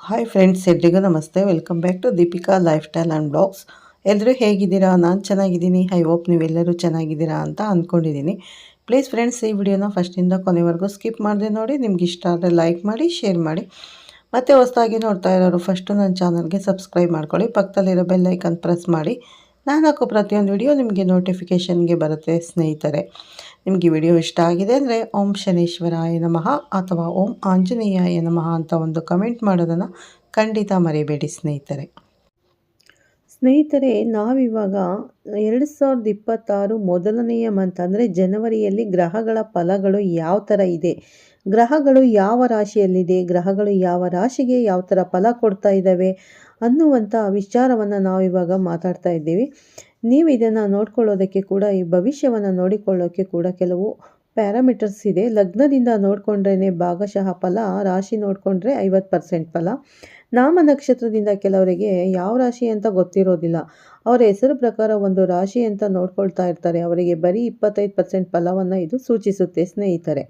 Hi friends, ಎಲ್ರಿಗೂ ನಮಸ್ತೆ. Welcome back to Deepika lifestyle and blogs. ಎಲ್ಲರೂ ಹೇಗಿದ್ದೀರಾ? ನಾನು ಚೆನ್ನಾಗಿದ್ದೀನಿ. ಐ ಹೋಪ್ ನೀವೆಲ್ಲರೂ ಚೆನ್ನಾಗಿದ್ದೀರಾ ಅಂತ ಅಂದ್ಕೊಂಡಿದ್ದೀನಿ. ಪ್ಲೀಸ್ ಫ್ರೆಂಡ್ಸ್, ಈ ವಿಡಿಯೋನ ಫಸ್ಟಿಂದ ಕೊನೆವರೆಗೂ ಸ್ಕಿಪ್ ಮಾಡದೆ ನೋಡಿ. ನಿಮ್ಗೆ ಇಷ್ಟ ಆದರೆ ಲೈಕ್ ಮಾಡಿ, ಶೇರ್ ಮಾಡಿ. ಮತ್ತು ಹೊಸದಾಗಿ ನೋಡ್ತಾ ಇರೋರು ಫಸ್ಟು ನನ್ನ ಚಾನಲ್ಗೆ ಸಬ್ಸ್ಕ್ರೈಬ್ ಮಾಡ್ಕೊಳ್ಳಿ. ಪಕ್ಕದಲ್ಲಿರೋ ಬೆಲ್ ಐಕನ್ ಪ್ರೆಸ್ ಮಾಡಿ. ನಾನು ಹಾಕೋ ಪ್ರತಿಯೊಂದು ವಿಡಿಯೋ ನಿಮಗೆ ನೋಟಿಫಿಕೇಷನ್ಗೆ ಬರುತ್ತೆ ಸ್ನೇಹಿತರೆ. ನಿಮಗೆ ವಿಡಿಯೋ ಇಷ್ಟ ಆಗಿದೆ ಅಂದರೆ ಓಂ ಶನೇಶ್ವರಾಯ ನಮಃ ಅಥವಾ ಓಂ ಆಂಜನೇಯಾಯ ನಮಃ ಅಂತ ಒಂದು ಕಮೆಂಟ್ ಮಾಡೋದನ್ನು ಖಂಡಿತ ಮರಿಬೇಡಿ ಸ್ನೇಹಿತರೆ. ನಾವಿವಾಗ 2026 ಮೊದಲನೆಯ ಮಂತ್ ಅಂದರೆ ಜನವರಿಯಲ್ಲಿ ಗ್ರಹಗಳ ಫಲಗಳು ಯಾವ ಥರ ಇದೆ, ಗ್ರಹಗಳು ಯಾವ ರಾಶಿಯಲ್ಲಿದೆ, ಗ್ರಹಗಳು ಯಾವ ರಾಶಿಗೆ ಯಾವ ಥರ ಫಲ ಕೊಡ್ತಾ ಇದ್ದಾವೆ ಅನ್ನುವಂಥ ವಿಚಾರವನ್ನು ನಾವಿವಾಗ ಮಾತಾಡ್ತಾ ಇದ್ದೀವಿ. ನೀವು ಇದನ್ನು ನೋಡ್ಕೊಳ್ಳೋದಕ್ಕೆ ಕೂಡ, ಈ ಭವಿಷ್ಯವನ್ನು ನೋಡಿಕೊಳ್ಳೋಕ್ಕೆ ಕೂಡ ಕೆಲವು ಪ್ಯಾರಾಮೀಟರ್ಸ್ ಇದೆ. ಲಗ್ನದಿಂದ ನೋಡಿಕೊಂಡ್ರೇ ಭಾಗಶಃ ಫಲ, ರಾಶಿ ನೋಡಿಕೊಂಡ್ರೆ 50% ಫಲ. ನಾಮ ನಕ್ಷತ್ರದಿಂದ ಕೆಲವರಿಗೆ ಯಾವ ರಾಶಿ ಅಂತ ಗೊತ್ತಿರೋದಿಲ್ಲ. ಅವರ ಹೆಸರು ಪ್ರಕಾರ ಒಂದು ರಾಶಿ ಅಂತ ನೋಡ್ಕೊಳ್ತಾ ಇರ್ತಾರೆ. ಅವರಿಗೆ ಬರೀ 25% ಫಲವನ್ನು ಇದು ಸೂಚಿಸುತ್ತೆ ಸ್ನೇಹಿತರೆ.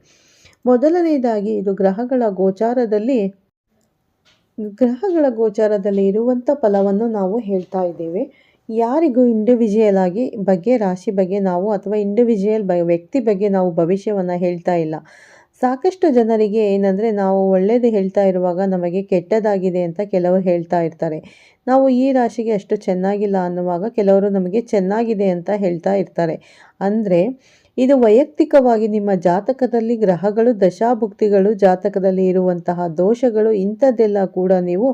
ಮೊದಲನೇದಾಗಿ ಇದು ಗ್ರಹಗಳ ಗೋಚಾರದಲ್ಲಿ ಇರುವಂಥ ಫಲವನ್ನು ನಾವು ಹೇಳ್ತಾ ಇದ್ದೇವೆ. ಯಾರಿಗೂ ಇಂಡಿವಿಜುವಲ್ ಆಗಿ ಬಗ್ಗೆ, ರಾಶಿ ಬಗ್ಗೆ ನಾವು ಅಥವಾ ಇಂಡಿವಿಜುವಲ್ ವ್ಯಕ್ತಿ ಬಗ್ಗೆ ನಾವು ಭವಿಷ್ಯವನ್ನು ಹೇಳ್ತಾ ಇಲ್ಲ. ಸಾಕಷ್ಟು ಜನರಿಗೆ ಏನಂದರೆ, ನಾವು ಒಳ್ಳೆಯದು ಹೇಳ್ತಾ ಇರುವಾಗ ನಮಗೆ ಕೆಟ್ಟದಾಗಿದೆ ಅಂತ ಕೆಲವರು ಹೇಳ್ತಾ ಇರ್ತಾರೆ. ನಾವು ಈ ರಾಶಿಗೆ ಅಷ್ಟು ಚೆನ್ನಾಗಿಲ್ಲ ಅನ್ನುವಾಗ ಕೆಲವರು ನಮಗೆ ಚೆನ್ನಾಗಿದೆ ಅಂತ ಹೇಳ್ತಾ ಇರ್ತಾರೆ. ಅಂದರೆ ಇದು ವೈಯಕ್ತಿಕವಾಗಿ ನಿಮ್ಮ ಜಾತಕದಲ್ಲಿ ಗ್ರಹಗಳು, ದಶಾಭುಕ್ತಿಗಳು, ಜಾತಕದಲ್ಲಿ ಇರುವಂತಹ ದೋಷಗಳು, ಇಂಥದ್ದೆಲ್ಲ ಕೂಡ ನೀವು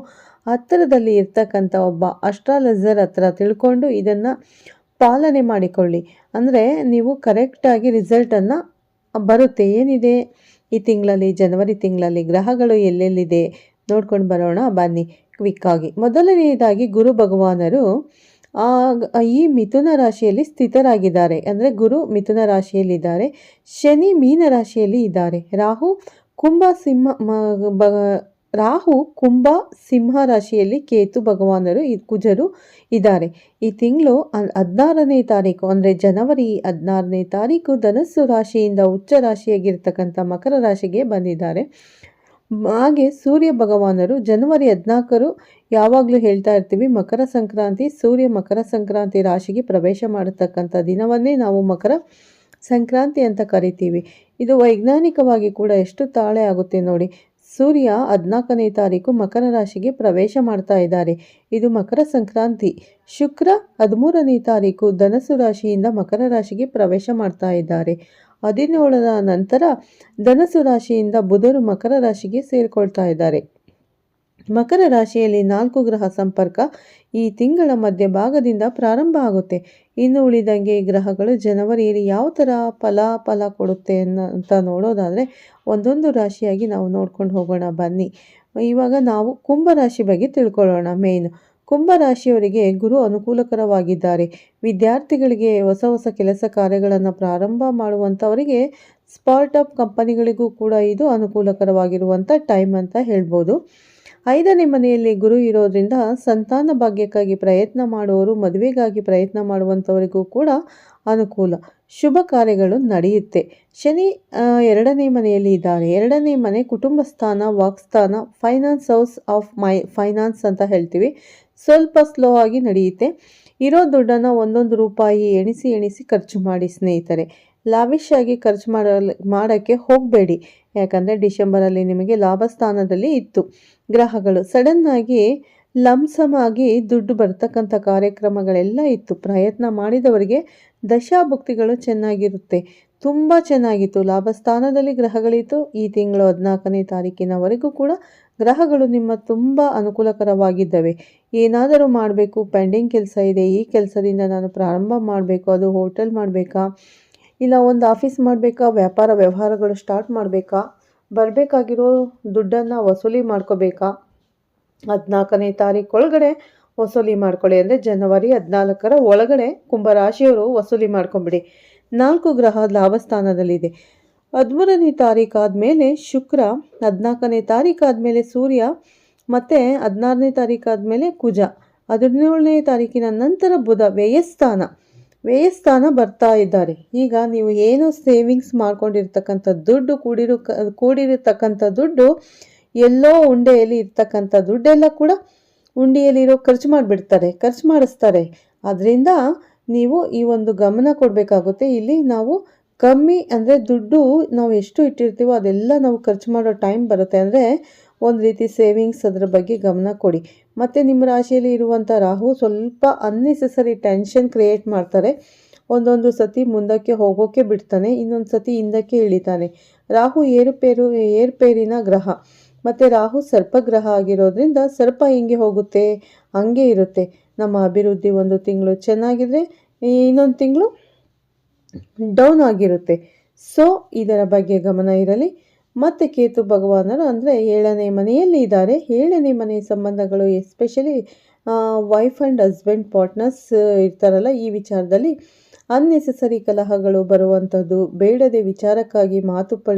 ಹತ್ತಿರದಲ್ಲಿ ಇರ್ತಕ್ಕಂಥ ಒಬ್ಬ ಅಸ್ಟ್ರಾಲಜರ್ ಹತ್ರ ತಿಳ್ಕೊಂಡು ಇದನ್ನು ಪಾಲನೆ ಮಾಡಿಕೊಳ್ಳಿ. ಅಂದರೆ ನೀವು ಕರೆಕ್ಟಾಗಿ ರಿಸಲ್ಟನ್ನು ಬರುತ್ತೆ. ಏನಿದೆ ಈ ತಿಂಗಳಲ್ಲಿ, ಜನವರಿ ತಿಂಗಳಲ್ಲಿ ಗ್ರಹಗಳು ಎಲ್ಲೆಲ್ಲಿದೆ ನೋಡ್ಕೊಂಡು ಬರೋಣ ಬನ್ನಿ ಕ್ವಿಕ್ಕಾಗಿ. ಮೊದಲನೆಯದಾಗಿ ಗುರು ಭಗವಾನರು ಈ ಮಿಥುನ ರಾಶಿಯಲ್ಲಿ ಸ್ಥಿತರಾಗಿದ್ದಾರೆ. ಅಂದರೆ ಗುರು ಮಿಥುನ ರಾಶಿಯಲ್ಲಿದ್ದಾರೆ, ಶನಿ ಮೀನ ರಾಶಿಯಲ್ಲಿ ಇದ್ದಾರೆ, ರಾಹು ಕುಂಭ ಸಿಂಹ ರಾಶಿಯಲ್ಲಿ, ಕೇತು ಭಗವಾನರು ಕುಜರು ಇದ್ದಾರೆ. ಈ ತಿಂಗಳು 16ನೇ ತಾರೀಕು ಅಂದರೆ ಜನವರಿ 16ನೇ ತಾರೀಕು ಧನಸ್ಸು ರಾಶಿಯಿಂದ ಉಚ್ಚ ರಾಶಿಯಾಗಿರ್ತಕ್ಕಂಥ ಮಕರ ರಾಶಿಗೆ ಬಂದಿದ್ದಾರೆ. ಹಾಗೆ ಸೂರ್ಯ ಭಗವಾನರು ಜನವರಿ 14 ಯಾವಾಗಲೂ ಹೇಳ್ತಾ ಇರ್ತೀವಿ, ಮಕರ ಸಂಕ್ರಾಂತಿ, ಸೂರ್ಯ ಮಕರ ಸಂಕ್ರಾಂತಿ ರಾಶಿಗೆ ಪ್ರವೇಶ ಮಾಡತಕ್ಕಂಥ ದಿನವನ್ನೇ ನಾವು ಮಕರ ಸಂಕ್ರಾಂತಿ ಅಂತ ಕರಿತೀವಿ. ಇದು ವೈಜ್ಞಾನಿಕವಾಗಿ ಕೂಡ ಎಷ್ಟು ತಾಳೆ ಆಗುತ್ತೆ ನೋಡಿ. ಸೂರ್ಯ 14ನೇ ತಾರೀಕು ಮಕರ ರಾಶಿಗೆ ಪ್ರವೇಶ ಮಾಡ್ತಾ ಇದ್ದಾರೆ, ಇದು ಮಕರ ಸಂಕ್ರಾಂತಿ. ಶುಕ್ರ 13ನೇ ತಾರೀಕು ಧನಸ್ಸು ರಾಶಿಯಿಂದ ಮಕರ ರಾಶಿಗೆ ಪ್ರವೇಶ ಮಾಡ್ತಾ ಇದ್ದಾರೆ. 17ರ ನಂತರ ಧನಸ್ಸು ರಾಶಿಯಿಂದ ಬುಧರು ಮಕರ ರಾಶಿಗೆ ಸೇರಿಕೊಳ್ತಾ ಇದ್ದಾರೆ. ಮಕರ ರಾಶಿಯಲ್ಲಿ 4 ಗ್ರಹ ಸಂಪರ್ಕ ಈ ತಿಂಗಳ ಮಧ್ಯಭಾಗದಿಂದ ಪ್ರಾರಂಭ ಆಗುತ್ತೆ. ಇನ್ನು ಉಳಿದಂಗೆ ಈ ಗ್ರಹಗಳು ಜನವರಿಯಲ್ಲಿ ಯಾವ ಥರ ಫಲ ಕೊಡುತ್ತೆ ಅಂತ ನೋಡೋದಾದರೆ ಒಂದೊಂದು ರಾಶಿಯಾಗಿ ನಾವು ನೋಡ್ಕೊಂಡು ಹೋಗೋಣ ಬನ್ನಿ. ಇವಾಗ ನಾವು ಕುಂಭರಾಶಿ ಬಗ್ಗೆ ತಿಳ್ಕೊಳ್ಳೋಣ. ಮೇನ್ ಕುಂಭರಾಶಿಯವರಿಗೆ ಗುರು ಅನುಕೂಲಕರವಾಗಿದ್ದಾರೆ. ವಿದ್ಯಾರ್ಥಿಗಳಿಗೆ, ಹೊಸ ಕೆಲಸ ಕಾರ್ಯಗಳನ್ನು ಪ್ರಾರಂಭ ಮಾಡುವಂಥವರಿಗೆ, ಸ್ಟಾರ್ಟಪ್ ಕಂಪನಿಗಳಿಗೂ ಕೂಡ ಇದು ಅನುಕೂಲಕರವಾಗಿರುವಂಥ ಟೈಮ್ ಅಂತ ಹೇಳ್ಬೋದು. 5ನೇ ಮನೆಯಲ್ಲಿ ಗುರು ಇರೋದ್ರಿಂದ ಸಂತಾನ ಭಾಗ್ಯಕ್ಕಾಗಿ ಪ್ರಯತ್ನ ಮಾಡುವವರು, ಮದುವೆಗಾಗಿ ಪ್ರಯತ್ನ ಮಾಡುವಂಥವರಿಗೂ ಕೂಡ ಅನುಕೂಲ, ಶುಭ ಕಾರ್ಯಗಳು ನಡೆಯುತ್ತೆ. ಶನಿ 2ನೇ ಮನೆಯಲ್ಲಿ ಇದ್ದಾರೆ. 2ನೇ ಮನೆ ಕುಟುಂಬ ಸ್ಥಾನ, ವಾಕ್ಸ್ಥಾನ, ಫೈನಾನ್ಸ್ ಹೌಸ್ ಆಫ್ ಫೈನಾನ್ಸ್ ಅಂತ ಹೇಳ್ತೀವಿ. ಸ್ವಲ್ಪ ಸ್ಲೋ ಆಗಿ ನಡೆಯುತ್ತೆ. ಇರೋ ದುಡ್ಡನ್ನು ಒಂದೊಂದು ರೂಪಾಯಿ ಎಣಿಸಿ ಖರ್ಚು ಮಾಡಿ ಸ್ನೇಹಿತರೆ. ಲಾವಿಶ್ ಆಗಿ ಖರ್ಚು ಮಾಡೋಕ್ಕೆ ಹೋಗಬೇಡಿ. ಯಾಕಂದರೆ ಡಿಸೆಂಬರಲ್ಲಿ ನಿಮಗೆ ಲಾಭ ಸ್ಥಾನದಲ್ಲಿ ಇತ್ತು ಗ್ರಹಗಳು. ಸಡನ್ನಾಗಿ ಲಂಸಮ್ ಆಗಿ ದುಡ್ಡು ಬರ್ತಕ್ಕಂಥ ಕಾರ್ಯಕ್ರಮಗಳೆಲ್ಲ ಇತ್ತು. ಪ್ರಯತ್ನ ಮಾಡಿದವರಿಗೆ ದಶಾಭುಕ್ತಿಗಳು ಚೆನ್ನಾಗಿರುತ್ತೆ, ತುಂಬ ಚೆನ್ನಾಗಿತ್ತು. ಲಾಭ ಸ್ಥಾನದಲ್ಲಿ ಗ್ರಹಗಳಿತ್ತು. ಈ ತಿಂಗಳು 14ನೇ ತಾರೀಕಿನವರೆಗೂ ಕೂಡ ಗ್ರಹಗಳು ನಿಮ್ಮ ತುಂಬ ಅನುಕೂಲಕರವಾಗಿದ್ದಾವೆ. ಏನಾದರೂ ಮಾಡಬೇಕು, ಪೆಂಡಿಂಗ್ ಕೆಲಸ ಇದೆ, ಈ ಕೆಲಸದಿಂದ ನಾನು ಪ್ರಾರಂಭ ಮಾಡಬೇಕು, ಅದು ಹೋಟೆಲ್ ಮಾಡಬೇಕಾ, ಇಲ್ಲ ಒಂದು ಆಫೀಸ್ ಮಾಡಬೇಕಾ, ವ್ಯಾಪಾರ ವ್ಯವಹಾರಗಳು ಸ್ಟಾರ್ಟ್ ಮಾಡಬೇಕಾ, ಬರಬೇಕಾಗಿರೋ ದುಡ್ಡನ್ನು ವಸೂಲಿ ಮಾಡ್ಕೋಬೇಕಾ, 14ನೇ ತಾರೀಕು ಒಳಗಡೆ ವಸೂಲಿ ಮಾಡ್ಕೊಳ್ಳಿ. ಅಂದರೆ ಜನವರಿ 14ರ ಒಳಗಡೆ ಕುಂಭರಾಶಿಯವರು ವಸೂಲಿ ಮಾಡ್ಕೊಂಬಿಡಿ. 4 ಗ್ರಹ ಲಾಭಸ್ಥಾನದಲ್ಲಿದೆ. 13ನೇ ತಾರೀಕು ಆದಮೇಲೆ ಶುಕ್ರ, 14ನೇ ತಾರೀಕು ಆದಮೇಲೆ ಸೂರ್ಯ, ಮತ್ತು 16ನೇ ತಾರೀಕು ಆದಮೇಲೆ ಕುಜ, 17ನೇ ತಾರೀಕಿನ ನಂತರ ಬುಧ ವ್ಯಯಸ್ಥಾನ ಬರ್ತಾ ಇದ್ದಾರೆ. ಈಗ ನೀವು ಏನು ಸೇವಿಂಗ್ಸ್ ಮಾಡ್ಕೊಂಡಿರ್ತಕ್ಕಂಥ ದುಡ್ಡು, ಕೂಡಿರತಕ್ಕಂಥ ದುಡ್ಡು ಎಲ್ಲೋ ಉಂಡೆಯಲ್ಲಿ ಇರ್ತಕ್ಕಂಥ ದುಡ್ಡೆಲ್ಲ ಕೂಡ ಉಂಡೆಯಲ್ಲಿರೋ ಖರ್ಚು ಮಾಡಿಸ್ತಾರೆ. ಅದರಿಂದ ನೀವು ಈ ಒಂದು ಗಮನ ಕೊಡಬೇಕಾಗುತ್ತೆ. ಇಲ್ಲಿ ನಾವು ಕಮ್ಮಿ ಅಂದರೆ ದುಡ್ಡು ನಾವು ಎಷ್ಟು ಇಟ್ಟಿರ್ತೀವೋ ಅದೆಲ್ಲ ನಾವು ಖರ್ಚು ಮಾಡೋ ಟೈಮ್ ಬರುತ್ತೆ. ಅಂದರೆ ಒಂದು ರೀತಿ ಸೇವಿಂಗ್ಸ್ ಅದರ ಬಗ್ಗೆ ಗಮನ ಕೊಡಿ. ಮತ್ತು ನಿಮ್ಮ ರಾಶಿಯಲ್ಲಿ ಇರುವಂಥ ರಾಹು ಸ್ವಲ್ಪ ಅನ್ನೆಸೆಸರಿ ಟೆನ್ಷನ್ ಕ್ರಿಯೇಟ್ ಮಾಡ್ತಾರೆ. ಒಂದೊಂದು ಸತಿ ಮುಂದಕ್ಕೆ ಹೋಗೋಕ್ಕೆ ಬಿಡ್ತಾನೆ, ಇನ್ನೊಂದು ಸತಿ ಹಿಂದಕ್ಕೆ ಇಳಿತಾನೆ. ರಾಹು ಏರುಪೇರಿನ ಗ್ರಹ, ಮತ್ತು ರಾಹು ಸರ್ಪಗ್ರಹ ಆಗಿರೋದ್ರಿಂದ ಸರ್ಪ ಹಿಂಗೆ ಹೋಗುತ್ತೆ ಹಂಗೆ ಇರುತ್ತೆ. ನಮ್ಮ ಅಭಿವೃದ್ಧಿ ಒಂದು ತಿಂಗಳು ಚೆನ್ನಾಗಿದ್ರೆ ಇನ್ನೊಂದು ತಿಂಗಳು ಡೌನ್ ಆಗಿರುತ್ತೆ. ಸೊ ಇದರ ಬಗ್ಗೆ ಗಮನ ಇರಲಿ. ಮತ್ತು ಕೇತು ಭಗವಾನರು ಅಂದರೆ 7ನೇ ಮನೆಯಲ್ಲಿ ಇದ್ದಾರೆ. 7ನೇ ಮನೆ ಸಂಬಂಧಗಳು especially wife and husband partners ಇರ್ತಾರಲ್ಲ, ಈ ವಿಚಾರದಲ್ಲಿ ಅನ್ನೆಸೆಸರಿ ಕಲಹಗಳು ಬರುವಂಥದ್ದು, ಬೇಡದೆ ವಿಚಾರಕ್ಕಾಗಿ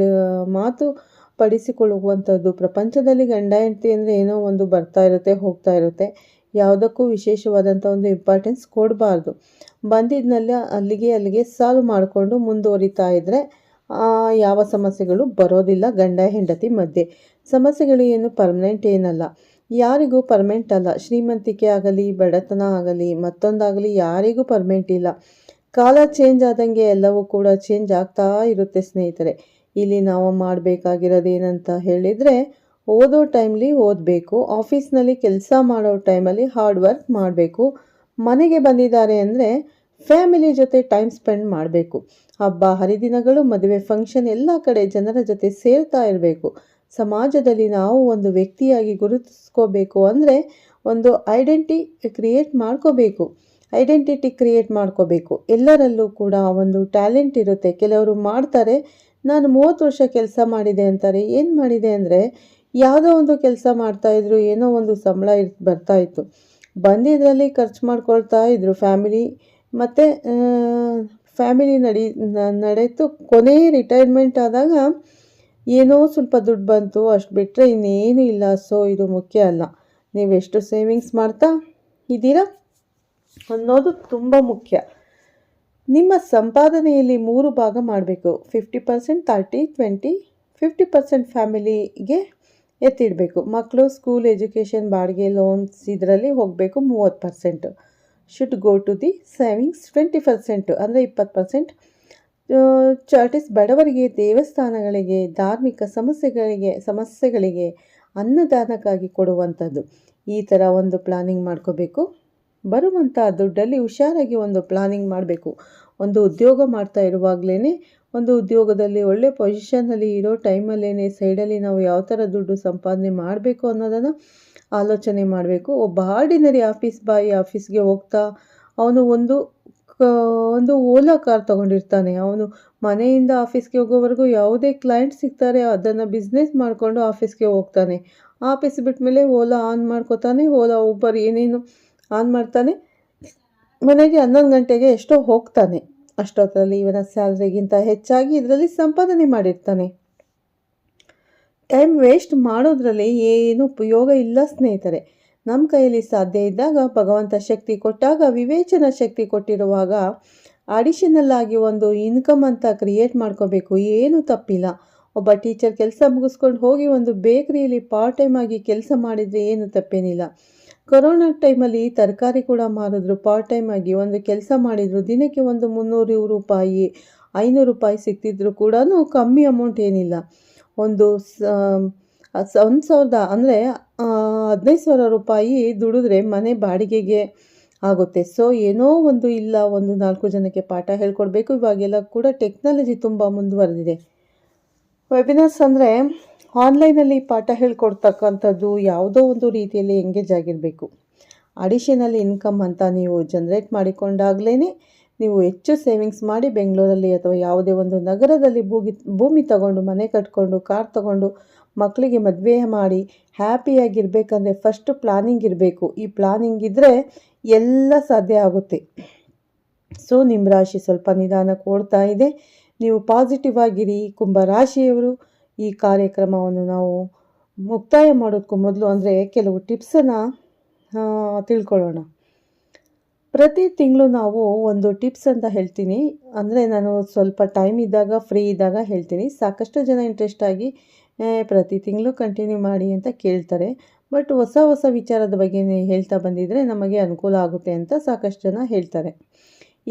ಮಾತು ಪಡಿಸಿಕೊಳ್ಳುವಂಥದ್ದು. ಪ್ರಪಂಚದಲ್ಲಿ ಗಂಡ ಹೆಂಡತಿ ಅಂದರೆ ಏನೋ ಒಂದು ಬರ್ತಾ ಇರುತ್ತೆ ಹೋಗ್ತಾ ಇರುತ್ತೆ. ಯಾವುದಕ್ಕೂ ವಿಶೇಷವಾದಂಥ ಒಂದು ಇಂಪಾರ್ಟೆನ್ಸ್ ಕೊಡಬಾರ್ದು. ಬಂದಿದ್ನೆಲ್ಲ ಅಲ್ಲಿಗೆ ಸಾಲ್ವ್ ಮಾಡಿಕೊಂಡು ಮುಂದುವರಿತಾ ಇದ್ದರೆ ಯಾವ ಸಮಸ್ಯೆಗಳು ಬರೋದಿಲ್ಲ. ಗಂಡ ಹೆಂಡತಿ ಮಧ್ಯೆ ಸಮಸ್ಯೆಗಳು ಏನು ಪರ್ಮನೆಂಟ್ ಏನಲ್ಲ, ಯಾರಿಗೂ ಪರ್ಮನೆಂಟ್ ಅಲ್ಲ. ಶ್ರೀಮಂತಿಕೆ ಆಗಲಿ, ಬಡತನ ಆಗಲಿ, ಮತ್ತೊಂದಾಗಲಿ ಯಾರಿಗೂ ಪರ್ಮನೆಂಟ್ ಇಲ್ಲ. ಕಾಲ ಚೇಂಜ್ ಆದಂಗೆ ಎಲ್ಲವೂ ಕೂಡ ಚೇಂಜ್ ಆಗ್ತಾ ಇರುತ್ತೆ ಸ್ನೇಹಿತರೆ. ಇಲ್ಲಿ ನಾವು ಮಾಡಬೇಕಾಗಿರೋದು ಏನಂತ ಹೇಳಿದರೆ, ಓದೋ ಟೈಮ್ಲಿ ಓದಬೇಕು, ಆಫೀಸ್ನಲ್ಲಿ ಕೆಲಸ ಮಾಡೋ ಟೈಮಲ್ಲಿ ಹಾರ್ಡ್ ವರ್ಕ್ ಮಾಡಬೇಕು. ಮನೆಗೆ ಬಂದಿದ್ದಾರೆ ಅಂದರೆ ಫ್ಯಾಮಿಲಿ ಜೊತೆ ಟೈಮ್ ಸ್ಪೆಂಡ್ ಮಾಡಬೇಕು. ಹಬ್ಬ ಹರಿದಿನಗಳು, ಮದುವೆ ಫಂಕ್ಷನ್ ಎಲ್ಲ ಕಡೆ ಜನರ ಜೊತೆ ಸೇರ್ತಾ ಇರಬೇಕು. ಸಮಾಜದಲ್ಲಿ ನಾವು ಒಂದು ವ್ಯಕ್ತಿಯಾಗಿ ಗುರುತಿಸ್ಕೋಬೇಕು ಅಂದರೆ ಒಂದು ಐಡೆಂಟಿಟಿ ಕ್ರಿಯೇಟ್ ಮಾಡ್ಕೋಬೇಕು. ಎಲ್ಲರಲ್ಲೂ ಕೂಡ ಒಂದು ಟ್ಯಾಲೆಂಟ್ ಇರುತ್ತೆ. ಕೆಲವರು ಮಾಡ್ತಾರೆ, ನಾನು 30 ವರ್ಷ ಕೆಲಸ ಮಾಡಿದೆ ಅಂತಾರೆ. ಏನು ಮಾಡಿದೆ ಅಂದರೆ ಯಾವುದೋ ಒಂದು ಕೆಲಸ ಮಾಡ್ತಾಯಿದ್ರು, ಏನೋ ಒಂದು ಸಂಬಳ ಬರ್ತಾಯಿತ್ತು, ಬಂದಿದ್ರಲ್ಲಿ ಖರ್ಚು ಮಾಡ್ಕೊಳ್ತಾ ಇದ್ರು. ಮತ್ತು ಫ್ಯಾಮಿಲಿ ನಡೆಯಿತು. ಕೊನೆ ರಿಟೈರ್ಮೆಂಟ್ ಆದಾಗ ಏನೋ ಸ್ವಲ್ಪ ದುಡ್ಡು ಬಂತು, ಅಷ್ಟು ಬಿಟ್ಟರೆ ಇನ್ನೇನು ಇಲ್ಲ. ಸೊ ಇದು ಮುಖ್ಯ ಅಲ್ಲ. ನೀವೆಷ್ಟು ಸೇವಿಂಗ್ಸ್ ಮಾಡ್ತಾ ಇದ್ದೀರಾ ಅನ್ನೋದು ತುಂಬ ಮುಖ್ಯ. ನಿಮ್ಮ ಸಂಪಾದನೆಯಲ್ಲಿ 3 ಭಾಗ ಮಾಡಬೇಕು. 50%, 30, 20, 50% ಫ್ಯಾಮಿಲಿಗೆ ಎತ್ತಿಡಬೇಕು. ಮಕ್ಕಳು, ಸ್ಕೂಲ್, ಎಜುಕೇಷನ್, ಬಾಡಿಗೆ, ಲೋನ್ಸ್ ಇದರಲ್ಲಿ ಹೋಗಬೇಕು. 30% should go to the savings. 20% ಅಂದರೆ 20% ಚಾರ್ಟಿಸ್ ಬಡವರಿಗೆ, ದೇವಸ್ಥಾನಗಳಿಗೆ, ಧಾರ್ಮಿಕ ಸಮಸ್ಯೆಗಳಿಗೆ ಅನ್ನದಾನಕ್ಕಾಗಿ ಕೊಡುವಂಥದ್ದು. ಈ ಥರ ಒಂದು ಪ್ಲಾನಿಂಗ್ ಮಾಡ್ಕೋಬೇಕು. ಬರುವಂಥ ದುಡ್ಡಲ್ಲಿ ಹುಷಾರಾಗಿ ಒಂದು ಪ್ಲಾನಿಂಗ್ ಮಾಡಬೇಕು. ಒಂದು ಉದ್ಯೋಗ ಮಾಡ್ತಾ ಇರುವಾಗಲೇ, ಒಂದು ಉದ್ಯೋಗದಲ್ಲಿ ಒಳ್ಳೆ ಪೊಸಿಷನ್ನಲ್ಲಿ ಇರೋ ಟೈಮಲ್ಲೇ ಸೈಡಲ್ಲಿ ನಾವು ಯಾವ ಥರ ದುಡ್ಡು ಸಂಪಾದನೆ ಮಾಡಬೇಕು ಅನ್ನೋದನ್ನು ಆಲೋಚನೆ ಮಾಡಬೇಕು. ಒಬ್ಬ ಆರ್ಡಿನರಿ ಆಫೀಸ್ಗೆ ಹೋಗ್ತಾ ಅವನು ಒಂದು ಓಲಾ ಕಾರ್ ತೊಗೊಂಡಿರ್ತಾನೆ. ಅವನು ಮನೆಯಿಂದ ಆಫೀಸ್ಗೆ ಹೋಗೋವರೆಗೂ ಯಾವುದೇ ಕ್ಲೈಂಟ್ ಸಿಗ್ತಾರೆ, ಅದನ್ನು ಬಿಸ್ನೆಸ್ ಮಾಡಿಕೊಂಡು ಆಫೀಸ್ಗೆ ಹೋಗ್ತಾನೆ. ಆಫೀಸ್ ಬಿಟ್ಟ ಮೇಲೆ ಓಲಾ ಆನ್ ಮಾಡ್ಕೋತಾನೆ, ಓಲಾ ಊಬರ್ ಏನೇನು ಆನ್ ಮಾಡ್ತಾನೆ. ಮನೆಗೆ 11 ಗಂಟೆಗೆ ಎಷ್ಟೋ ಹೋಗ್ತಾನೆ. ಅಷ್ಟೊತ್ತರಲ್ಲಿ ಇವನ ಸ್ಯಾಲ್ರಿಗಿಂತ ಹೆಚ್ಚಾಗಿ ಇದರಲ್ಲಿ ಸಂಪಾದನೆ ಮಾಡಿರ್ತಾನೆ. ಟೈಮ್ ವೇಸ್ಟ್ ಮಾಡೋದ್ರಲ್ಲಿ ಏನು ಉಪಯೋಗ ಇಲ್ಲ ಸ್ನೇಹಿತರೆ. ನಮ್ಮ ಕೈಯಲ್ಲಿ ಸಾಧ್ಯ ಇದ್ದಾಗ, ಭಗವಂತ ಶಕ್ತಿ ಕೊಟ್ಟಾಗ, ವಿವೇಚನಾ ಶಕ್ತಿ ಕೊಟ್ಟಿರುವಾಗ ಅಡಿಷನಲ್ ಆಗಿ ಒಂದು ಇನ್ಕಮ್ ಅಂತ ಕ್ರಿಯೇಟ್ ಮಾಡ್ಕೋಬೇಕು. ಏನೂ ತಪ್ಪಿಲ್ಲ. ಒಬ್ಬ ಟೀಚರ್ ಕೆಲಸ ಮುಗಿಸ್ಕೊಂಡು ಹೋಗಿ ಒಂದು ಬೇಕ್ರಿಯಲ್ಲಿ ಪಾರ್ಟ್ ಟೈಮ್ ಆಗಿ ಕೆಲಸ ಮಾಡಿದರೆ ಏನು ತಪ್ಪೇನಿಲ್ಲ. ಕೊರೋನಾ ಟೈಮಲ್ಲಿ ತರಕಾರಿ ಕೂಡ ಮಾರಿದ್ರು, ಪಾರ್ಟ್ ಟೈಮ್ ಆಗಿ ಒಂದು ಕೆಲಸ ಮಾಡಿದರು. ದಿನಕ್ಕೆ ಒಂದು 300 ರೂಪಾಯಿ, 500 ರೂಪಾಯಿ ಸಿಗ್ತಿದ್ರು ಕೂಡ ಕಮ್ಮಿ ಅಮೌಂಟ್ ಏನಿಲ್ಲ. ಒಂದು 1,000 ಅಂದರೆ 15,000 ರೂಪಾಯಿ ದುಡಿದ್ರೆ ಮನೆ ಬಾಡಿಗೆಗೆ ಆಗುತ್ತೆ. ಸೊ ಏನೋ ಒಂದು 4 ಜನಕ್ಕೆ ಪಾಠ ಹೇಳ್ಕೊಡ್ಬೇಕು. ಇವಾಗೆಲ್ಲ ಕೂಡ ಟೆಕ್ನಾಲಜಿ ತುಂಬ ಮುಂದುವರೆದಿದೆ. ವೆಬಿನಾರ್ಸ್ ಅಂದರೆ ಆನ್ಲೈನಲ್ಲಿ ಪಾಠ ಹೇಳ್ಕೊಡ್ತಕ್ಕಂಥದ್ದು, ಯಾವುದೋ ಒಂದು ರೀತಿಯಲ್ಲಿ ಎಂಗೇಜ್ ಆಗಿರಬೇಕು. ಅಡಿಷನಲ್ ಇನ್ಕಮ್ ಅಂತ ನೀವು ಜನ್ರೇಟ್ ಮಾಡಿಕೊಂಡಾಗಲೇ ನೀವು ಹೆಚ್ಚು ಸೇವಿಂಗ್ಸ್ ಮಾಡಿ ಬೆಂಗಳೂರಲ್ಲಿ ಅಥವಾ ಯಾವುದೇ ಒಂದು ನಗರದಲ್ಲಿ ಭೂಮಿ ತಗೊಂಡು, ಮನೆ ಕಟ್ಕೊಂಡು, ಕಾರ್ ತಗೊಂಡು, ಮಕ್ಕಳಿಗೆ ಮದುವೆ ಮಾಡಿ ಹ್ಯಾಪಿಯಾಗಿರಬೇಕಂದ್ರೆ ಫಸ್ಟ್ ಪ್ಲಾನಿಂಗ್ ಇರಬೇಕು. ಈ ಪ್ಲಾನಿಂಗ್ ಇದ್ದರೆ ಎಲ್ಲ ಸಾಧ್ಯ ಆಗುತ್ತೆ. ಸೊ ನಿಮ್ಮ ರಾಶಿ ಸ್ವಲ್ಪ ನಿಧಾನ ಕೊಡ್ತಾ ಇದೆ. ನೀವು ಪಾಸಿಟಿವ್ ಆಗಿರಿ ಕುಂಭ ರಾಶಿಯವರು. ಈ ಕಾರ್ಯಕ್ರಮವನ್ನು ನಾವು ಮುಕ್ತಾಯ ಮಾಡೋದಕ್ಕೂ ಮೊದಲು ಅಂದರೆ ಕೆಲವು ಟಿಪ್ಸನ್ನು ತಿಳ್ಕೊಳ್ಳೋಣ. ಪ್ರತಿ ತಿಂಗಳು ನಾವು ಒಂದು ಟಿಪ್ಸ್ ಅಂತ ಹೇಳ್ತೀನಿ. ಅಂದರೆ ನಾನು ಸ್ವಲ್ಪ ಟೈಮ್ ಇದ್ದಾಗ, ಫ್ರೀ ಇದ್ದಾಗ ಹೇಳ್ತೀನಿ. ಸಾಕಷ್ಟು ಜನ ಇಂಟ್ರೆಸ್ಟ್ ಆಗಿ ಪ್ರತಿ ತಿಂಗಳು ಕಂಟಿನ್ಯೂ ಮಾಡಿ ಅಂತ ಕೇಳ್ತಾರೆ. ಬಟ್ ಹೊಸ ಹೊಸ ವಿಚಾರದ ಬಗ್ಗೆ ಹೇಳ್ತಾ ಬಂದಿದ್ದರೆ ನಮಗೆ ಅನುಕೂಲ ಆಗುತ್ತೆ ಅಂತ ಸಾಕಷ್ಟು ಜನ ಹೇಳ್ತಾರೆ.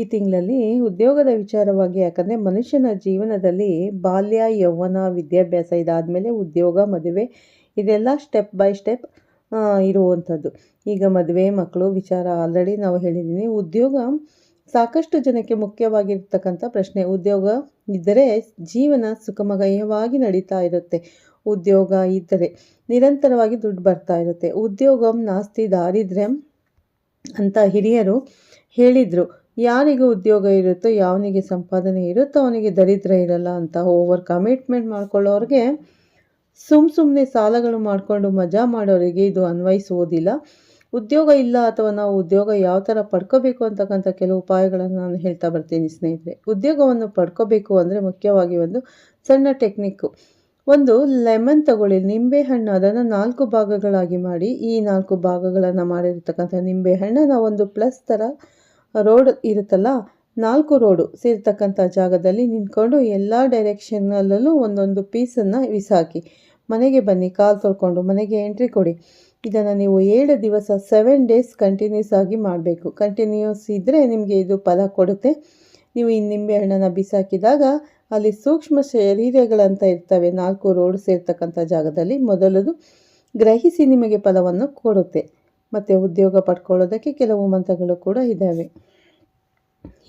ಈ ತಿಂಗಳಲ್ಲಿ ಉದ್ಯೋಗದ ವಿಚಾರವಾಗಿ, ಯಾಕಂದರೆ ಮನುಷ್ಯನ ಜೀವನದಲ್ಲಿ ಬಾಲ್ಯ, ಯೌವನ, ವಿದ್ಯಾಭ್ಯಾಸ, ಇದಾದಮೇಲೆ ಉದ್ಯೋಗ, ಮದುವೆ, ಇದೆಲ್ಲ ಸ್ಟೆಪ್ ಬೈ ಸ್ಟೆಪ್ ಇರುವಂಥದ್ದು. ಈಗ ಮದುವೆ, ಮಕ್ಕಳು ವಿಚಾರ ಆಲ್ರೆಡಿ ನಾವು ಹೇಳಿದ್ದೀನಿ. ಉದ್ಯೋಗ ಸಾಕಷ್ಟು ಜನಕ್ಕೆ ಮುಖ್ಯವಾಗಿರ್ತಕ್ಕಂಥ ಪ್ರಶ್ನೆ. ಉದ್ಯೋಗ ಇದ್ದರೆ ಜೀವನ ಸುಖಮಯವಾಗಿ ನಡೀತಾ ಇರುತ್ತೆ. ಉದ್ಯೋಗ ಇದ್ದರೆ ನಿರಂತರವಾಗಿ ದುಡ್ಡು ಬರ್ತಾ ಇರುತ್ತೆ. ಉದ್ಯೋಗಂ ನಾಸ್ತಿ ದಾರಿದ್ರ್ಯಂ ಅಂತ ಹಿರಿಯರು ಹೇಳಿದರು. ಯಾರಿಗೆ ಉದ್ಯೋಗ ಇರುತ್ತೋ, ಯಾವನಿಗೆ ಸಂಪಾದನೆ ಇರುತ್ತೋ ಅವನಿಗೆ ದರಿದ್ರ ಇರಲ್ಲ ಅಂತ. ಓವರ್ ಕಮಿಟ್ಮೆಂಟ್ ಮಾಡ್ಕೊಳ್ಳೋರಿಗೆ, ಸುಮ್ಮನೆ ಸಾಲಗಳು ಮಾಡಿಕೊಂಡು ಮಜಾ ಮಾಡೋರಿಗೆ ಇದು ಅನ್ವಯಿಸುವುದಿಲ್ಲ. ಉದ್ಯೋಗ ಇಲ್ಲ ಅಥವಾ ನಾವು ಉದ್ಯೋಗ ಯಾವ ಥರ ಪಡ್ಕೋಬೇಕು ಅಂತಕ್ಕಂಥ ಕೆಲವು ಉಪಾಯಗಳನ್ನು ನಾನು ಹೇಳ್ತಾ ಬರ್ತೀನಿ ಸ್ನೇಹಿತರೆ. ಉದ್ಯೋಗವನ್ನು ಪಡ್ಕೋಬೇಕು ಅಂದರೆ ಮುಖ್ಯವಾಗಿ ಒಂದು ಸಣ್ಣ ಟೆಕ್ನಿಕ್ಕು. ಒಂದು ಲೆಮನ್ ತಗೊಳ್ಳಿ, ನಿಂಬೆಹಣ್ಣು, ಅದನ್ನು 4 ಭಾಗಗಳಾಗಿ ಮಾಡಿ, ಈ 4 ಭಾಗಗಳನ್ನು ಮಾಡಿರ್ತಕ್ಕಂಥ ನಿಂಬೆಹಣ್ಣನ್ನು ಒಂದು ಪ್ಲಸ್ ಥರ ರೋಡ್ ಇರುತ್ತಲ್ಲ, 4 ರೋಡು ಸೇರ್ತಕ್ಕಂಥ ಜಾಗದಲ್ಲಿ ನಿಂತ್ಕೊಂಡು ಎಲ್ಲ ಡೈರೆಕ್ಷನ್ನಲ್ಲೂ ಒಂದೊಂದು ಪೀಸನ್ನು ಬಿಸಾಕಿ ಮನೆಗೆ ಬನ್ನಿ. ಕಾಲು ತೊಳ್ಕೊಂಡು ಮನೆಗೆ ಎಂಟ್ರಿ ಕೊಡಿ. ಇದನ್ನು ನೀವು 7 ದಿವಸ 7 ಡೇಸ್ ಕಂಟಿನ್ಯೂಸ್ ಆಗಿ ಮಾಡಬೇಕು. ಕಂಟಿನ್ಯೂಸ್ ಇದ್ದರೆ ನಿಮಗೆ ಇದು ಫಲ ಕೊಡುತ್ತೆ. ನೀವು ಈ ನಿಂಬೆಹಣ್ಣನ್ನು ಬಿಸಾಕಿದಾಗ ಅಲ್ಲಿ ಸೂಕ್ಷ್ಮ ಶರೀರಗಳಂತ ಇರ್ತವೆ 4 ರೋಡ್ ಸೇರ್ತಕ್ಕಂಥ ಜಾಗದಲ್ಲಿ. ಮೊದಲದು ಗ್ರಹಿಸಿ ನಿಮಗೆ ಫಲವನ್ನು ಕೊಡುತ್ತೆ. ಮತ್ತು ಉದ್ಯೋಗ ಪಡ್ಕೊಳ್ಳೋದಕ್ಕೆ ಕೆಲವು ಮಂತ್ರಗಳು ಕೂಡ ಇದ್ದಾವೆ.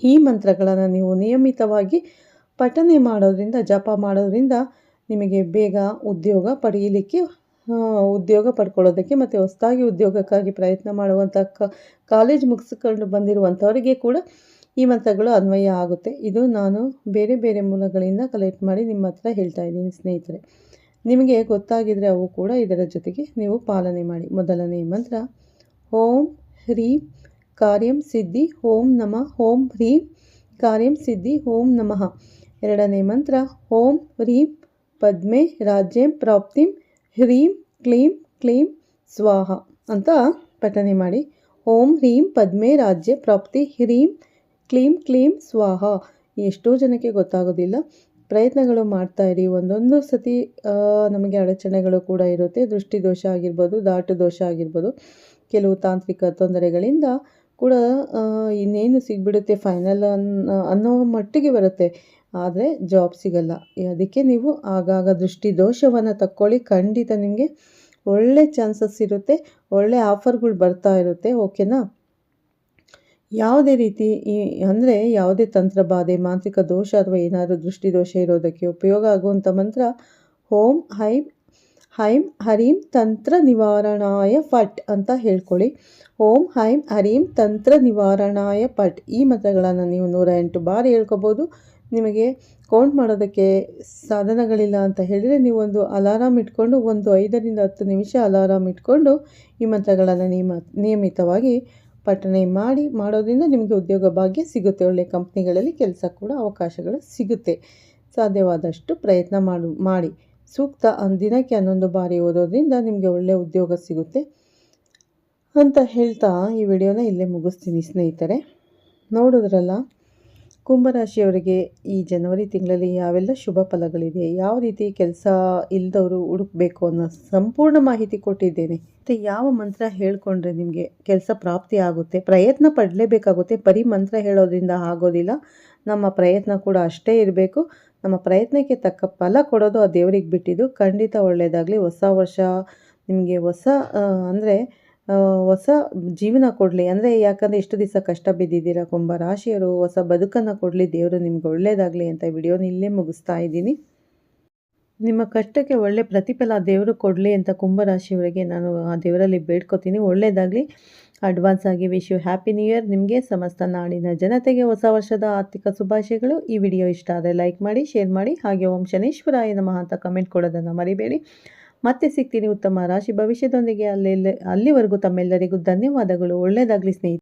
ಈ ಮಂತ್ರಗಳನ್ನು ನೀವು ನಿಯಮಿತವಾಗಿ ಪಠನೆ ಮಾಡೋದ್ರಿಂದ, ಜಪ ಮಾಡೋದ್ರಿಂದ ನಿಮಗೆ ಬೇಗ ಉದ್ಯೋಗ ಪಡೆಯಲಿಕ್ಕೆ, ಉದ್ಯೋಗ ಪಡ್ಕೊಳ್ಳೋದಕ್ಕೆ ಮತ್ತು ಹೊಸದಾಗಿ ಉದ್ಯೋಗಕ್ಕಾಗಿ ಪ್ರಯತ್ನ ಮಾಡುವಂಥ ಕಾಲೇಜ್ ಮುಗಿಸ್ಕೊಂಡು ಬಂದಿರುವಂಥವರಿಗೆ ಕೂಡ ಈ ಮಂತ್ರಗಳು ಅನ್ವಯ ಆಗುತ್ತೆ. ಇದು ನಾನು ಬೇರೆ ಬೇರೆ ಮೂಲಗಳಿಂದ ಕಲೆಕ್ಟ್ ಮಾಡಿ ನಿಮ್ಮ ಹತ್ರ ಹೇಳ್ತಾ ಇದ್ದೀನಿ ಸ್ನೇಹಿತರೆ. ನಿಮಗೆ ಗೊತ್ತಾಗಿದ್ದರೆ ಅವು ಕೂಡ ಇದರ ಜೊತೆಗೆ ನೀವು ಪಾಲನೆ ಮಾಡಿ. ಮೊದಲನೇ ಮಂತ್ರ ಓಂ ಹ್ರೀಂ ಕಾರ್ಯಂ ಸಿದ್ಧಿ ಓಂ ನಮಃ ಓಂ ಹ್ರೀಂ ಕಾರ್ಯಂ ಸಿದ್ಧಿ ಓಂ ನಮಃ. ಎರಡನೇ ಮಂತ್ರ ಓಂ ಹ್ರೀಂ ಪದ್ಮೆ ರಾಜ್ಯಂ ಪ್ರಾಪ್ತಿಂ ಹ್ರೀಂ ಕ್ಲೀಂ ಕ್ಲೀಂ ಸ್ವಾಹ ಅಂತ ಪಠನೆ ಮಾಡಿ. ಓಂ ಹ್ರೀಂ ಪದ್ಮೆ ರಾಜ್ಯ ಪ್ರಾಪ್ತಿ ಹ್ರೀಂ ಕ್ಲೀಂ ಕ್ಲೀಂ ಸ್ವಾಹ. ಎಷ್ಟೋ ಜನಕ್ಕೆ ಗೊತ್ತಾಗೋದಿಲ್ಲ. ಪ್ರಯತ್ನಗಳು ಮಾಡ್ತಾಯಿರಿ. ಒಂದೊಂದು ಸತಿ ನಮಗೆ ಅಡಚಣೆಗಳು ಕೂಡ ಇರುತ್ತೆ. ದೃಷ್ಟಿ ದೋಷ ಆಗಿರ್ಬೋದು, ದಾಟು ದೋಷ ಆಗಿರ್ಬೋದು, ಕೆಲವು ತಾಂತ್ರಿಕ ತೊಂದರೆಗಳಿಂದ ಕೂಡ ಇನ್ನೇನು ಸಿಗ್ಬಿಡುತ್ತೆ ಫೈನಲ್ ಅನ್ನೋ ಮಟ್ಟಿಗೆ ಬರುತ್ತೆ. ಆದರೆ ಜಾಬ್ ಸಿಗಲ್ಲ. ಅದಕ್ಕೆ ನೀವು ಆಗಾಗ ದೃಷ್ಟಿ ದೋಷವನ್ನು ತಕ್ಕೊಳ್ಳಿ. ಖಂಡಿತ ನಿಮಗೆ ಒಳ್ಳೆ ಚಾನ್ಸಸ್ ಇರುತ್ತೆ, ಒಳ್ಳೆ ಆಫರ್ಗಳು ಬರ್ತಾ ಇರುತ್ತೆ. ಓಕೆನಾ? ಯಾವುದೇ ರೀತಿ ಅಂದರೆ ಯಾವುದೇ ತಂತ್ರ ಬಾಧೆ, ಮಾಂತ್ರಿಕ ದೋಷ ಅಥವಾ ಏನಾದರೂ ದೃಷ್ಟಿ ದೋಷ ಇರೋದಕ್ಕೆ ಉಪಯೋಗ ಆಗುವಂಥ ಮಂತ್ರ ಓಂ ಹೈಂ ಹೈಂ ಹರೀಂ ತಂತ್ರ ನಿವಾರಣಾಯ ಫಟ್ ಅಂತ ಹೇಳ್ಕೊಳ್ಳಿ. ಓಂ ಹೈಂ ಹರೀಂ ತಂತ್ರ ನಿವಾರಣಾಯ ಫಟ್. ಈ ಮಂತ್ರಗಳನ್ನು ನೀವು 108 ಬಾರಿ ಹೇಳ್ಕೊಬೋದು. ನಿಮಗೆ ಕೌಂಟ್ ಮಾಡೋದಕ್ಕೆ ಸಾಧನಗಳಿಲ್ಲ ಅಂತ ಹೇಳಿದರೆ ನೀವು ಒಂದು ಅಲಾರಾಮ್ ಇಟ್ಕೊಂಡು, ಒಂದು 5 ರಿಂದ 10 ನಿಮಿಷ ಅಲಾರಾಮ್ ಇಟ್ಕೊಂಡು ಈ ಮಂತ್ರಗಳನ್ನು ನಿಯಮಿತವಾಗಿ ಪಠನೆ ಮಾಡೋದ್ರಿಂದ ನಿಮಗೆ ಉದ್ಯೋಗ ಭಾಗ್ಯ ಸಿಗುತ್ತೆ. ಒಳ್ಳೆ ಕಂಪ್ನಿಗಳಲ್ಲಿ ಕೆಲಸ ಕೂಡ ಅವಕಾಶಗಳು ಸಿಗುತ್ತೆ. ಸಾಧ್ಯವಾದಷ್ಟು ಪ್ರಯತ್ನ ಮಾಡಿ. ಸೂಕ್ತ ದಿನಕ್ಕೆ 11 ಬಾರಿ ಓದೋದ್ರಿಂದ ನಿಮಗೆ ಒಳ್ಳೆ ಉದ್ಯೋಗ ಸಿಗುತ್ತೆ ಅಂತ ಹೇಳ್ತಾ ಈ ವಿಡಿಯೋನ ಇಲ್ಲೇ ಮುಗಿಸ್ತೀನಿ ಸ್ನೇಹಿತರೆ. ನೋಡಿದ್ರಲ್ಲ, ಕುಂಭರಾಶಿಯವರಿಗೆ ಈ ಜನವರಿ ತಿಂಗಳಲ್ಲಿ ಯಾವೆಲ್ಲ ಶುಭ ಫಲಗಳಿದೆ, ಯಾವ ರೀತಿ ಕೆಲಸ ಇಲ್ಲದವರು ಹುಡುಕಬೇಕು ಅನ್ನೋ ಸಂಪೂರ್ಣ ಮಾಹಿತಿ ಕೊಟ್ಟಿದ್ದೇನೆ. ಮತ್ತು ಯಾವ ಮಂತ್ರ ಹೇಳ್ಕೊಂಡ್ರೆ ನಿಮಗೆ ಕೆಲಸ ಪ್ರಾಪ್ತಿ ಆಗುತ್ತೆ. ಪ್ರಯತ್ನ ಪಡಲೇಬೇಕಾಗುತ್ತೆ. ಬರೀ ಮಂತ್ರ ಹೇಳೋದ್ರಿಂದ ಆಗೋದಿಲ್ಲ. ನಮ್ಮ ಪ್ರಯತ್ನ ಕೂಡ ಅಷ್ಟೇ ಇರಬೇಕು. ನಮ್ಮ ಪ್ರಯತ್ನಕ್ಕೆ ತಕ್ಕ ಫಲ ಕೊಡೋದು ಆ ದೇವರಿಗೆ ಬಿಟ್ಟಿದ್ದು. ಖಂಡಿತ ಒಳ್ಳೆಯದಾಗಲಿ. ಹೊಸ ವರ್ಷ ನಿಮಗೆ ಹೊಸ ಜೀವನ ಕೊಡಲಿ. ಅಂದರೆ ಯಾಕಂದರೆ ಇಷ್ಟು ದಿವಸ ಕಷ್ಟ ಬಿದ್ದಿದ್ದೀರಾ ಕುಂಭ ರಾಶಿಯವರು, ಹೊಸ ಬದುಕನ್ನು ಕೊಡಲಿ ದೇವರು. ನಿಮ್ಗೆ ಒಳ್ಳೆಯದಾಗಲಿ ಅಂತ ವಿಡಿಯೋನ ಇಲ್ಲೇ ಮುಗಿಸ್ತಾ ಇದ್ದೀನಿ. ನಿಮ್ಮ ಕಷ್ಟಕ್ಕೆ ಒಳ್ಳೆ ಪ್ರತಿಫಲ ದೇವರು ಕೊಡಲಿ ಅಂತ ಕುಂಭರಾಶಿಯವರಿಗೆ ನಾನು ಆ ದೇವರಲ್ಲಿ ಬೇಡ್ಕೋತೀನಿ. ಒಳ್ಳೆಯದಾಗಲಿ. ಅಡ್ವಾನ್ಸ್ ಆಗಿ wish you happy new year. ನಿಮಗೆ ಸಮಸ್ತ ನಾಡಿನ ಜನತೆಗೆ ಹೊಸ ವರ್ಷದ ಆರ್ಥಿಕ ಶುಭಾಶಯಗಳು. ಈ ವಿಡಿಯೋ ಇಷ್ಟ ಆದರೆ ಲೈಕ್ ಮಾಡಿ, ಶೇರ್ ಮಾಡಿ. ಹಾಗೆ ಓಂ ಶನೇಶ್ವರಾಯ ನಮಃ ಅಂತ ಕಮೆಂಟ್ ಕೊಡೋದನ್ನು ಮರಿಬೇಡಿ. ಮತ್ತೆ ಸಿಗ್ತೀನಿ ಉತ್ತಮ ರಾಶಿ ಭವಿಷ್ಯದೊಂದಿಗೆ. ಅಲ್ಲಿವರೆಗೂ ತಮ್ಮೆಲ್ಲರಿಗೂ ಧನ್ಯವಾದಗಳು. ಒಳ್ಳೆಯದಾಗಲಿ ಸ್ನೇಹಿತರೆ.